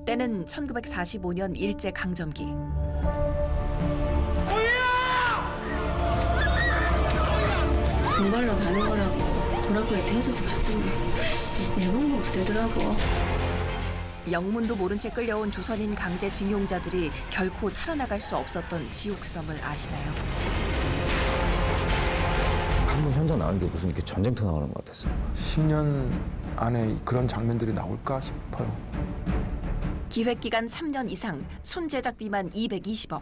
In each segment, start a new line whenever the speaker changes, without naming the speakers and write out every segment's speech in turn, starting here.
때는 1945년 일제강점기.
공갈로 가는 거라고 도라쿠에 태워져서 갔더니 일본군 부대더라고.
영문도 모른 채 끌려온 조선인 강제징용자들이 결코 살아나갈 수 없었던 지옥섬을 아시나요?
한번 현장 나오는 게 무슨 이렇게 전쟁터 나오는 것 같았어요.
10년 안에 그런 장면들이 나올까 싶어요.
기획기간 3년 이상, 순제작비만 220억.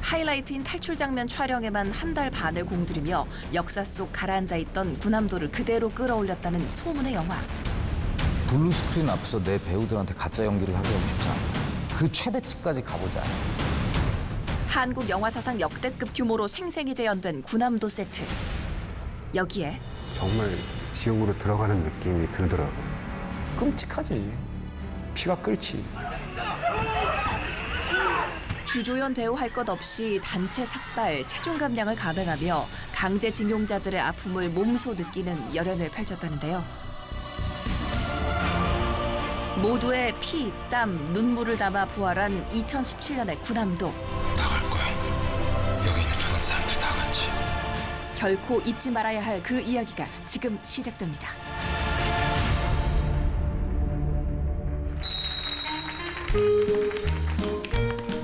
하이라이트인 탈출 장면 촬영에만 한 달 반을 공들이며 역사 속 가라앉아 있던 군함도를 그대로 끌어올렸다는 소문의 영화.
블루 스크린 앞에서 내 배우들한테 가짜 연기를 하고 싶지 않아. 그 최대치까지 가보자.
한국 영화 사상 역대급 규모로 생생히 재현된 군함도 세트. 여기에
정말 지옥으로 들어가는 느낌이 들더라고요.
끔찍하지. 피가 끓지.
주조연 배우 할 것 없이 단체 삭발, 체중 감량을 감행하며 강제징용자들의 아픔을 몸소 느끼는 열연을 펼쳤다는데요. 모두의 피, 땀, 눈물을 담아 부활한 2017년의 군함도.
나갈 거야. 여기 있는 조선 사람들 다 같이.
결코 잊지 말아야 할 그 이야기가 지금 시작됩니다.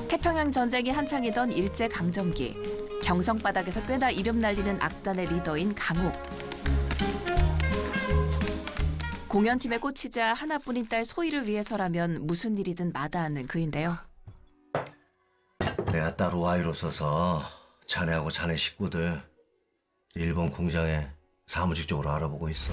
태평양 전쟁이 한창이던 일제강점기. 경성바닥에서 꽤나 이름 날리는 악단의 리더인 강옥. 공연팀에 꽂히자 하나뿐인 딸 소희를 위해서라면 무슨 일이든 마다하는 그인데요.
내가 따로 와이로 써서 자네하고 자네 식구들 일본 공장에 사무직적으로 알아보고 있어.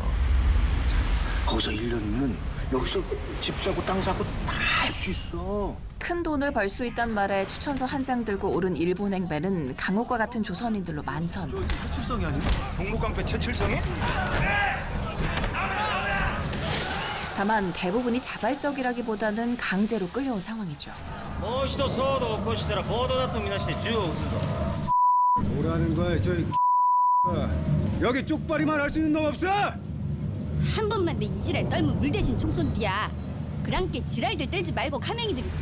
거기서 1년이면 여기서 집 사고 땅 사고 다 할 수 있어.
큰 돈을 벌 수 있단 말에 추천서 한 장 들고 오른 일본 행배는 강옥과 같은 조선인들로 만선.
최칠성이 아니야? 동북깡패 최칠성이?
다만 대부분이 자발적이라기보다는 강제로 끌려온 상황이죠.
뭐라는 거야, 저 여기 쪽발이만 할 수 있는 놈 없어?
한 번만 내 이지랄 떨면 물 대신 총 쏜디야. 그랑께 지랄들 떨지 말고 가맹이들 있어.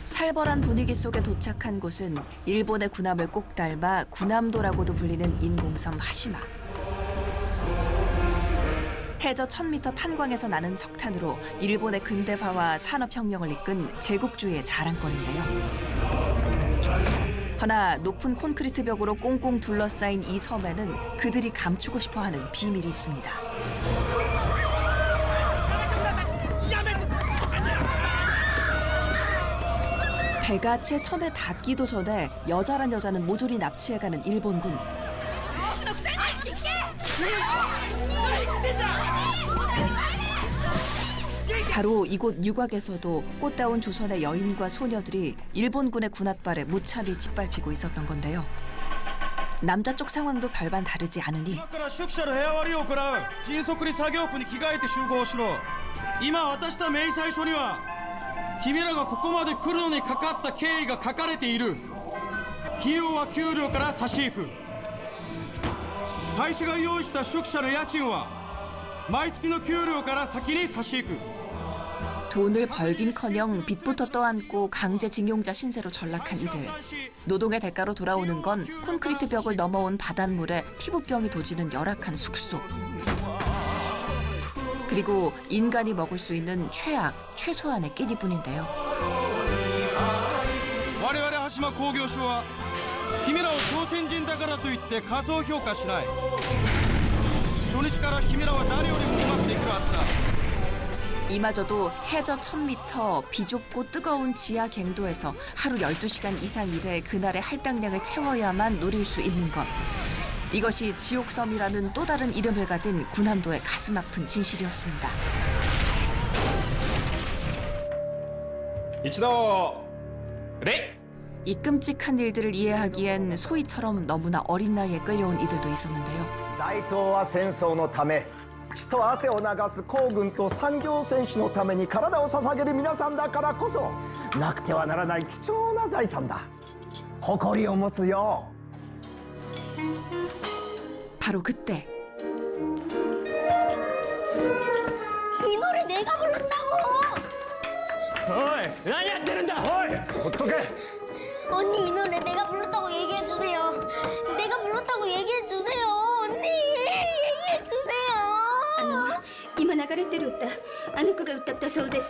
살벌한 분위기 속에 도착한 곳은 일본의 군함을 꼭 닮아 군함도라고도 불리는 인공섬 하시마. 해저 1000m 탄광에서 나는 석탄으로 일본의 근대화와 산업혁명을 이끈 제국주의의 자랑거리인데요. 허나 높은 콘크리트 벽으로 꽁꽁 둘러싸인 이 섬에는 그들이 감추고 싶어하는 비밀이 있습니다. 배가 채 섬에 닿기도 전에 여자란 여자는 모조리 납치해가는 일본군. 바로 이곳 유곽에서도 꽃다운 조선의 여인과 소녀들이 일본군의 군홧발에 무참히 짓밟히고 있었던 건데요. 남자 쪽 상황도 별반 다르지 않으니 돈을 벌긴커녕 빚부터 떠안고 강제징용자 신세로 전락한 이들. 노동의 대가로 돌아오는 건 콘크리트 벽을 넘어온 바닷물에 피부병이 도지는 열악한 숙소. 그리고 인간이 먹을 수 있는 최악, 최소한의 끼니뿐인데요.
我々羽島工業所は君らを朝鮮人だからといって過小評価しない。初日から君らは誰よりもうまくできるはずだ。
이마저도 해저 1000m 비좁고 뜨거운 지하 갱도에서 하루 12시간 이상 일해 그날의 할당량을 채워야만 누릴 수 있는 것. 이것이 지옥섬이라는 또 다른 이름을 가진 군함도의 가슴 아픈 진실이었습니다. 이 끔찍한 일들을 이해하기엔 소희처럼 너무나 어린 나이에 끌려온 이들도 있었는데요.
大東亜戦争のため血と汗を流す皇軍と産業戦士のために体を捧げる皆さんだからこそなくてはならない貴重な財産だ。誇りを持つよ。
바로 그때
어이, 아니 안 되는다. 어이, 어떡해?
언니 이 노래 내가 불렀다고 얘기해 주세요. 내가 불렀다고 얘기해 주세요. 언니 얘기해 주세요.
이만 아가를 때렸다. 아누쿠가 웃답다 서우데스.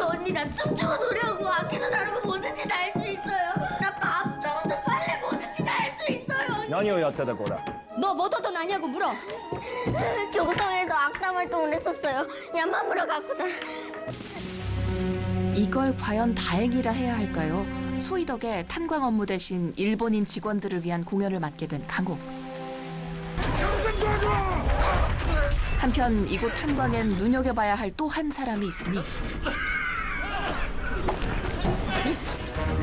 언니 나 춤추고 노래하고 악기도 다루고 뭐든지 다 할 수 있어요. 나 밥, 청소, 빨래 뭐든지 다 할 수 있어요. 언니.
何をやってた子だ?
너 뭐더더 나냐고 물어.
경성에서 악담 활동을 했었어요. 야마무라 가쿠다.
이걸 과연 다행이라 해야 할까요? 소희 덕에 탄광 업무 대신 일본인 직원들을 위한 공연을 맡게 된 강호. 한편 이곳 탄광엔 눈여겨봐야 할 또 한 사람이 있으니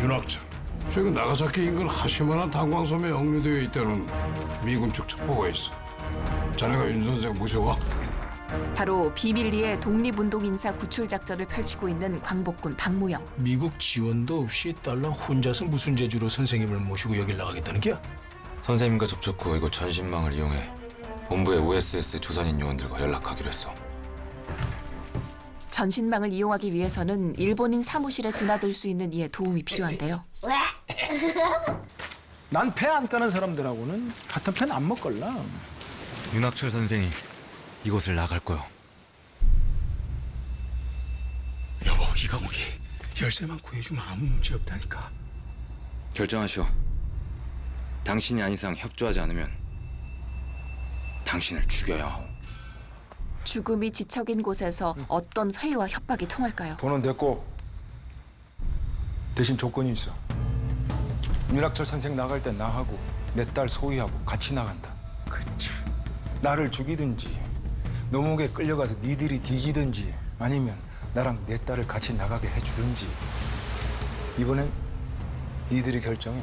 윤학철, 최근 나가사키 인근 하시마나 탄광섬에 억류되어 있다는 미군 측 첩보가 있어. 자네가 윤 선생 모셔와.
바로 비밀리에 독립운동인사 구출 작전을 펼치고 있는 광복군 박무영.
미국 지원도 없이 딸랑 혼자서 무슨 재주로 선생님을 모시고 여길 나가겠다는 게야?
선생님과 접촉 후 이곳 전신망을 이용해 본부의 OSS 조선인 요원들과 연락하기로 했어.
전신망을 이용하기 위해서는 일본인 사무실에 드나들 수 있는 이에 도움이 필요한데요.
난 배 안 까는 사람들하고는 같은 편 안 먹걸라.
윤학철 선생이 이곳을 나갈 거요.
여보, 이강욱이 열쇠만 구해주면 아무 문제 없다니까.
결정하시오. 당신이 아닌 이상 협조하지 않으면 당신을 죽여야 하오.
죽음이 지척인 곳에서 어떤 회유와 협박이 통할까요?
돈은 됐고 대신 조건이 있어. 윤학철 선생 나갈 때 나하고 내 딸 소희하고 같이 나간다. 그치. 나를 죽이든지 너 목에 끌려가서 니들이 뒤지든지 아니면 나랑 내 딸을 같이 나가게 해주든지. 이번엔 니들이 결정해.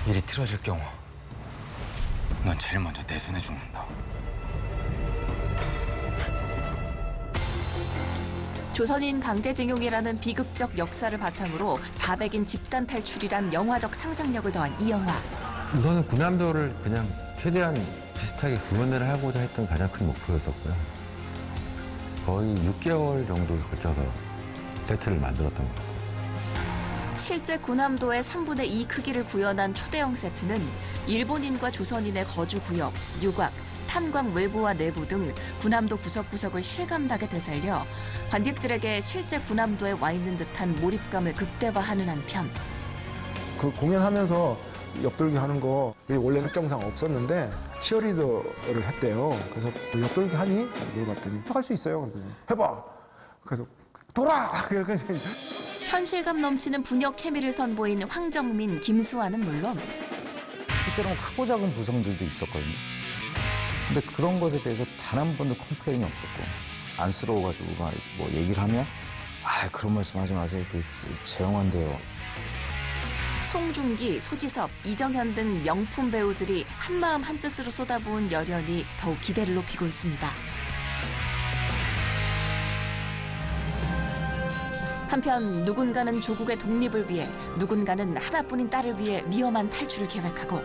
일이 틀어질 경우 넌 제일 먼저 내 손에 죽는다.
조선인 강제징용이라는 비극적 역사를 바탕으로 400인 집단 탈출이란 영화적 상상력을 더한 이 영화.
우선은 군함도를 그냥 최대한 비슷하게 구현을 하고자 했던 가장 큰 목표였었고요. 거의 6개월 정도에 걸쳐서 세트를 만들었던 것 같아요.
실제 군함도의 3분의 2 크기를 구현한 초대형 세트는 일본인과 조선인의 거주구역, 유곽, 탄광 외부와 내부 등 군함도 구석구석을 실감나게 되살려 관객들에게 실제 군함도에 와 있는 듯한 몰입감을 극대화하는 한편
그 공연하면서 옆돌기 하는 거 원래 설정상 없었는데 치어리더를 했대요. 그래서 옆돌기 하니? 물어봤더니 할 수 있어요. 그랬더니 해봐. 그래서 돌아!
현실감 넘치는 분역 케미를 선보인 황정민, 김수환은 물론
실제로는 크고 작은 부성들도 있었거든요. 근데 그런 것에 대해서 단 한 번도 컴플레인이 없었고 안쓰러워가지고 막 뭐 얘기를 하면 그런 말씀 하지 마세요. 재영한데요.
송중기, 소지섭, 이정현 등 명품 배우들이 한마음 한뜻으로 쏟아부은 열연이 더욱 기대를 높이고 있습니다. 한편 누군가는 조국의 독립을 위해 누군가는 하나뿐인 딸을 위해 위험한 탈출을 계획하고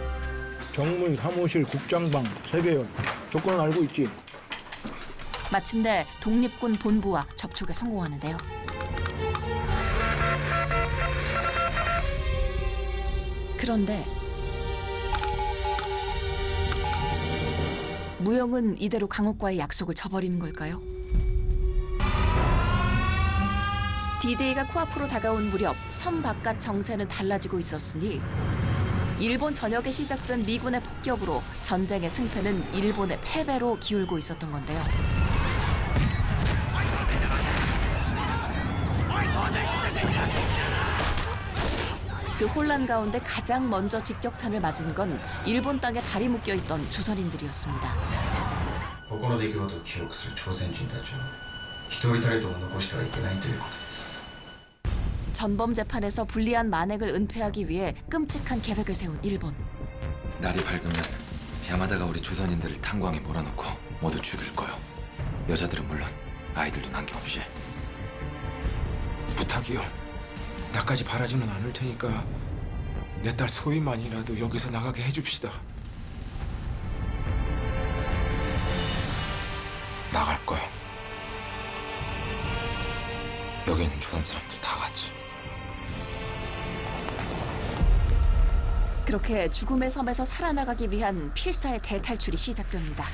정문, 사무실, 국장방, 세계연 조건은 알고 있지?
마침내 독립군 본부와 접촉에 성공하는데요. 그런데 무영은 이대로 강옥과의 약속을 저버리는 걸까요? D-Day가 코앞으로 다가온 무렵 섬 바깥 정세는 달라지고 있었으니 일본 전역에 시작된 미군의 폭격으로 전쟁의 승패는 일본의 패배로 기울고 있었던 건데요. 그 혼란 가운데 가장 먼저 직격탄을 맞은 건 일본 땅에 다리 묶여있던 조선인들이었습니다.
ここの出来事を記録する朝鮮人たちを一人たりとも残してはいけないということです。
전범 재판에서 불리한 만행을 은폐하기 위해 끔찍한 계획을 세운 일본.
날이 밝으면 야마다가 우리 조선인들을 탄광에 몰아넣고 모두 죽일 거요. 여자들은 물론 아이들도 남김없이.
부탁이요. 나까지 바라지는 않을 테니까 내 딸 소희만이라도 여기서 나가게 해줍시다.
나갈 거요. 여기 있는 조선 사람들 다 같이.
그렇게 죽음의 섬에서 살아나가기 위한 필사의 대탈출이 시작됩니다.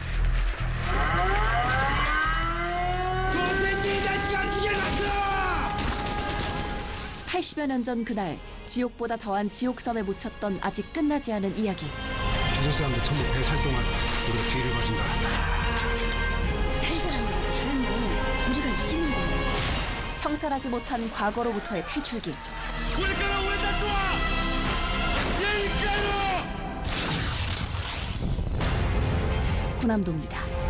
80여 년 전 그날, 지옥보다 더한 지옥섬에 묻혔던 아직 끝나지 않은 이야기.
조선 사람들 전부 배살 동안 우리가 뒤를 봐준다.
한 사람이라도 살면 우리가 이기는 거야.
청산하지 못한 과거로부터의 탈출기. 군함도입니다.